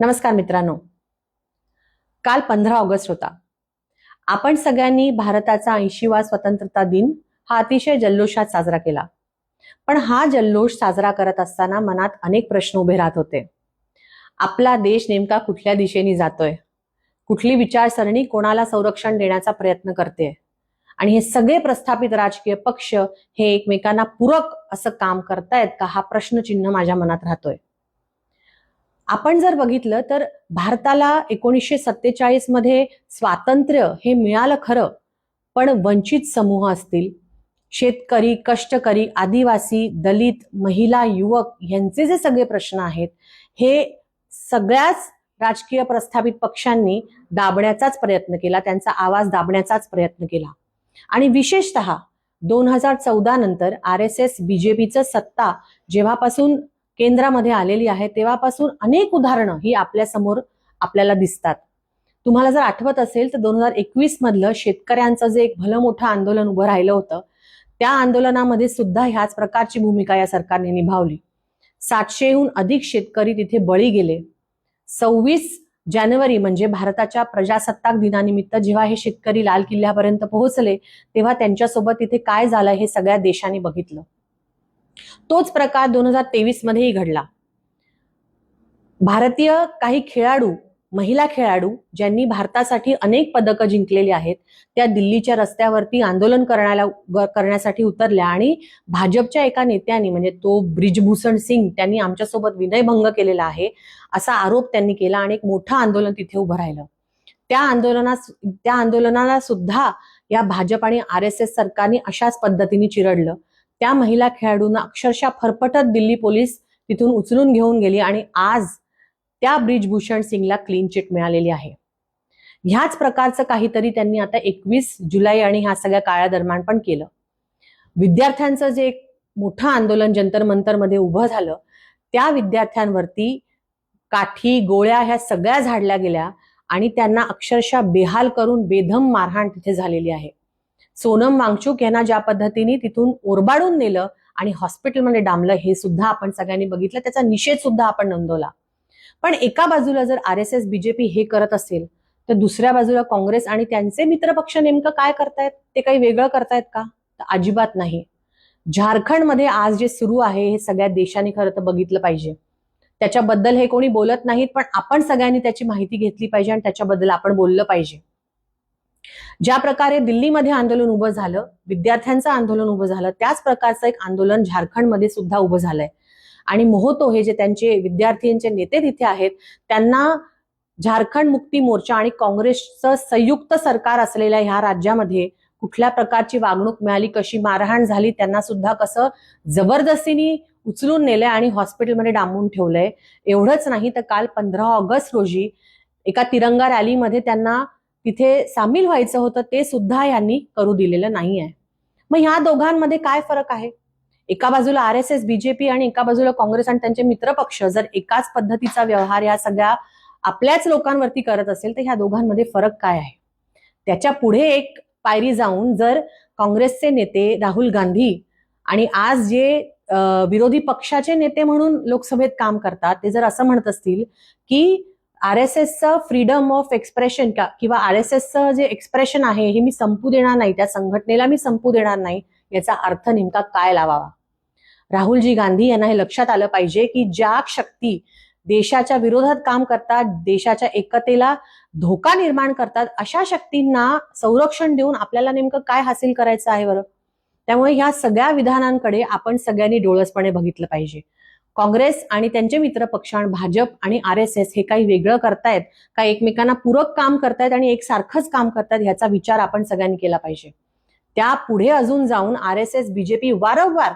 नमस्कार मित्रांनो. काल 15 ऑगस्ट होता. आपण सगळ्यांनी भारताचा 80वा स्वतंत्रता दिन हा अतिशय जल्लोषात साजरा केला. पण हा जल्लोष साजरा करत असताना मनात अनेक प्रश्न उभे राहत होते. आपला देश नेमका कुठल्या दिशेने जातोय? कुठली विचारसरणी कोणाला संरक्षण देण्याचा प्रयत्न करते? आणि हे सगळे प्रस्थापित राजकीय पक्ष हे एकमेकांना पूरक असं काम करतायत का, हा प्रश्नचिन्ह माझ्या मनात राहतोय. आपण जर बघितलं तर भारताला 1947 मध्ये स्वातंत्र्य हे मिळालं खरं, पण वंचित समूह असतील, शेतकरी, कष्टकरी, आदिवासी, दलित, महिला, युवक यांचे जे सगळे प्रश्न आहेत हे सगळ्याच राजकीय प्रस्थापित पक्षांनी दाबण्याचाच प्रयत्न केला, त्यांचा आवाज दाबण्याचाच प्रयत्न केला. आणि विशेषतः 2014 नंतर RSS BJPचं सत्ता जेव्हापासून केंद्रामध्ये आलेली आहे तेव्हापासून अनेक उदाहरणं ही आपल्या समोर आपल्याला दिसतात. तुम्हाला जर आठवत असेल तर 2021 मधलं शेतकऱ्यांचं जे एक भलं मोठं आंदोलन उभं राहिलं होतं, त्या आंदोलनामध्ये सुद्धा ह्याच प्रकारची भूमिका या सरकारने निभावली. 700हून अधिक शेतकरी तिथे बळी गेले. 26 जानेवारी म्हणजे भारताच्या प्रजासत्ताक दिनानिमित्त जेव्हा हे शेतकरी लाल किल्ल्यापर्यंत पोहोचले तेव्हा त्यांच्यासोबत तिथे काय झालं हे सगळ्या देशाने बघितलं. तोच प्रकार 2023 मध्येही घडला. भारतीय काही खेळाडू, महिला खेळाडू ज्यांनी भारतासाठी अनेक पदकं जिंकलेली आहेत, त्या दिल्लीच्या रस्त्यावरती आंदोलन करण्यासाठी उतरल्या आणि भाजपच्या एका नेत्यांनी, म्हणजे तो ब्रिजभूषण सिंग, त्यांनी आमच्यासोबत विनयभंग केलेला आहे असा आरोप त्यांनी केला आणि एक मोठं आंदोलन तिथे उभं राहिलं. त्या आंदोलनाला सुद्धा या भाजप आणि RSS सरकारने अशाच पद्धतीने चिरडलं. त्या महिला खेळाडूंना अक्षरशः फरफटत दिल्ली पोलीस तिथून उचलून घेऊन गेली आणि आज त्या ब्रिजभूषण सिंगला क्लीन चिट मिळालेली आहे. ह्याच प्रकारचं काहीतरी त्यांनी आता 21 जुलै आणि ह्या सगळ्या काळा दरम्यान पण केलं. विद्यार्थ्यांचं जे एक मोठं आंदोलन जंतर मंतर मध्ये उभं झालं, त्या विद्यार्थ्यांवरती काठी, गोळ्या ह्या सगळ्या झाडल्या गेल्या आणि त्यांना अक्षरशः बेहाल करून बेदम मारहाण तिथे झालेली आहे. सोनम वांगचुक यांना ज्या पद्धतीने तिथून ओरबाडून नेलं आणि हॉस्पिटलमध्ये डांबलं हे सुद्धा आपण सगळ्यांनी बघितलं, त्याचा निषेध सुद्धा आपण नोंदवला. पण एका बाजूला जर RSS BJP हे करत असेल तर दुसऱ्या बाजूला काँग्रेस आणि त्यांचे मित्रपक्ष नेमकं काय करतायत? ते काही वेगळं करतायत का? तर अजिबात नाही. झारखंडमध्ये आज जे सुरू आहे हे सगळ्या देशाने खरं तर बघितलं पाहिजे. त्याच्याबद्दल हे कोणी बोलत नाहीत, पण आपण सगळ्यांनी त्याची माहिती घेतली पाहिजे आणि त्याच्याबद्दल आपण बोललं पाहिजे. ज्या प्रकारे दिल्लीमध्ये आंदोलन उभं झालं, विद्यार्थ्यांचं आंदोलन उभं झालं, त्याच प्रकारचं एक आंदोलन झारखंडमध्ये सुद्धा उभं झालंय. आणि मोहतो हे जे त्यांचे विद्यार्थ्यांचे नेते तिथे आहेत, त्यांना झारखंड मुक्ती मोर्चा आणि काँग्रेसचं संयुक्त सरकार असलेल्या ह्या राज्यामध्ये कुठल्या प्रकारची वागणूक मिळाली, कशी मारहाण झाली, त्यांना सुद्धा कसं जबरदस्तीने उचलून नेलंय आणि हॉस्पिटलमध्ये डांबून ठेवलंय. एवढंच नाही तर काल 15 ऑगस्ट रोजी एका तिरंगा रॅलीमध्ये त्यांना तिथे सामील व्हायचं होतं, ते सुद्धा यांनी करू दिलेलं नाहीये. मग ह्या दोघांमध्ये काय फरक आहे? एका बाजूला RSS BJP आणि एका बाजूला काँग्रेस आणि त्यांचे मित्रपक्ष जर एकाच पद्धतीचा व्यवहार या सगळ्या आपल्याच लोकांवरती करत असेल तर ह्या दोघांमध्ये फरक काय आहे? त्याच्या पुढे एक पायरी जाऊन जर काँग्रेसचे नेते राहुल गांधी आणि आज जे विरोधी पक्षाचे नेते म्हणून लोकसभेत काम करतात ते जर असं म्हणत असतील की RSSचं फ्रीडम ऑफ एक्सप्रेशन किंवा RSSचं जे एक्सप्रेशन आहे हे मी संपू देणार नाही, त्या संघटनेला मी संपू देणार नाही, याचा अर्थ नेमका काय लावावा? राहुलजी गांधी यांना हे लक्षात आलं पाहिजे की ज्या शक्ती देशाच्या विरोधात काम करतात, देशाच्या एकतेला धोका निर्माण करतात, अशा शक्तींना संरक्षण देऊन आपल्याला नेमकं काय हासिल करायचं आहे बरं? त्यामुळे ह्या सगळ्या विधानांकडे आपण सगळ्यांनी डोळसपणे बघितलं पाहिजे. काँग्रेस आणि त्यांचे मित्रपक्ष आणि भाजप आणि RSS हे काही वेगळं करतायत का, एकमेकांना पूरक काम करतायत आणि एकसारखंच काम करतायत, ह्याचा विचार आपण सगळ्यांनी केला पाहिजे. त्या पुढे अजून जाऊन RSS BJP वारंवार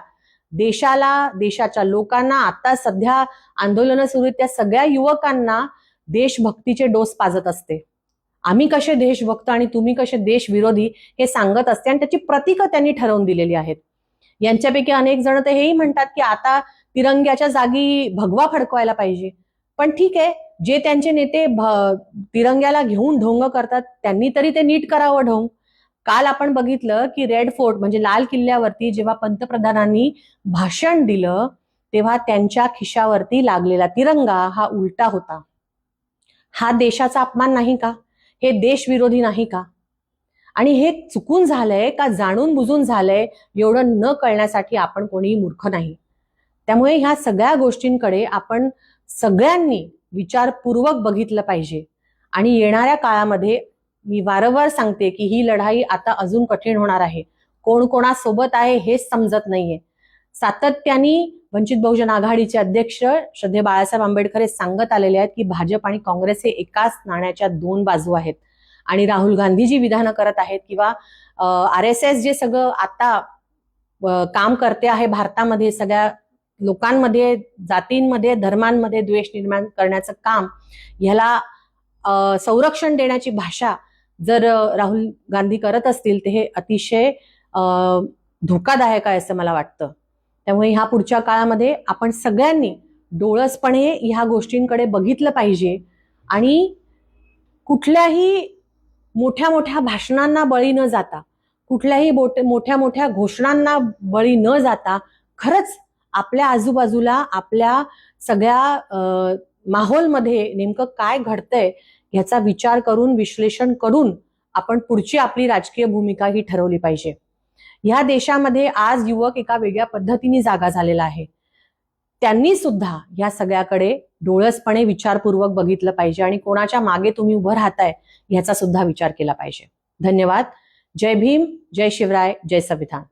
देशाला, देशाच्या लोकांना, आता सध्या आंदोलनं सुरू आहेत त्या सगळ्या युवकांना देशभक्तीचे डोस पाजत असते. आम्ही कसे देशभक्त आणि तुम्ही कसे देशविरोधी हे सांगत असते आणि त्याची प्रतीकं त्यांनी ठरवून दिलेली आहेत. यांच्यापैकी अनेक जण तर हेही म्हणतात की आता तिरंग्याच्या जागी भगवा फडकवायला पाहिजे. पण ठीक आहे, जे त्यांचे नेते तिरंग्याला घेऊन ढोंग करतात त्यांनी तरी ते नीट करावं ढोंग. काल आपण बघितलं की रेड फोर्ट म्हणजे लाल किल्ल्यावरती जेव्हा पंतप्रधानांनी भाषण दिलं तेव्हा त्यांच्या खिशावरती लागलेला तिरंगा हा उलटा होता. हा देशाचा अपमान नाही का? हे देशविरोधी नाही का? आणि हे चुकून झालंय का जाणून बुजून झालंय एवढं न कळण्यासाठी आपण कोणीही मूर्ख नाही. त्यामुळे ह्या सगळ्या गोष्टींकडे आपण सगळ्यांनी विचारपूर्वक बघितलं पाहिजे. आणि येणाऱ्या काळामध्ये मी वारंवार सांगते की ही लढाई आता अजून कठीण होणार आहे. कोण कोणासोबत आहे हेच समजत नाहीये. सातत्याने वंचित बहुजन आघाडीचे अध्यक्ष श्रद्धेय बाळासाहेब आंबेडकर हे सांगत आलेले आहेत की भाजप आणि काँग्रेस हे एकाच नाण्याच्या दोन बाजू आहेत. आणि राहुल गांधी जी विधानं करत आहेत किंवा RSS जे सगळं आता काम करते आहे भारतामध्ये, सगळ्या लोकांमध्ये, जातींमध्ये, धर्मांमध्ये द्वेष निर्माण करण्याचं काम, ह्याला संरक्षण देण्याची भाषा जर राहुल गांधी करत असतील तर हे अतिशय धोकादायक आहे असं मला वाटतं. त्यामुळे ह्या पुढच्या काळामध्ये आपण सगळ्यांनी डोळसपणे ह्या गोष्टींकडे बघितलं पाहिजे आणि कुठल्याही मोठ्या मोठ्या भाषणांना बळी न जाता, कुठल्याही मोठ्या मोठ्या घोषणांना बळी न जाता खरंच आपल्या आजूबाजूला, आपल्या सगळ्या माहोलमध्ये नेमकं काय घडतंय ह्याचा विचार करून, विश्लेषण करून आपण पुढची आपली राजकीय भूमिका ही ठरवली पाहिजे. ह्या देशामध्ये आज युवक एका वेगळ्या पद्धतीने जागा झालेला आहे. त्यांनी सुद्धा या सगळ्याकडे डोळसपणे विचारपूर्वक बघितलं पाहिजे आणि कोणाच्या मागे तुम्ही उभं राहताय ह्याचा सुद्धा विचार केला पाहिजे. धन्यवाद. जय भीम, जय शिवराय, जय संविधान.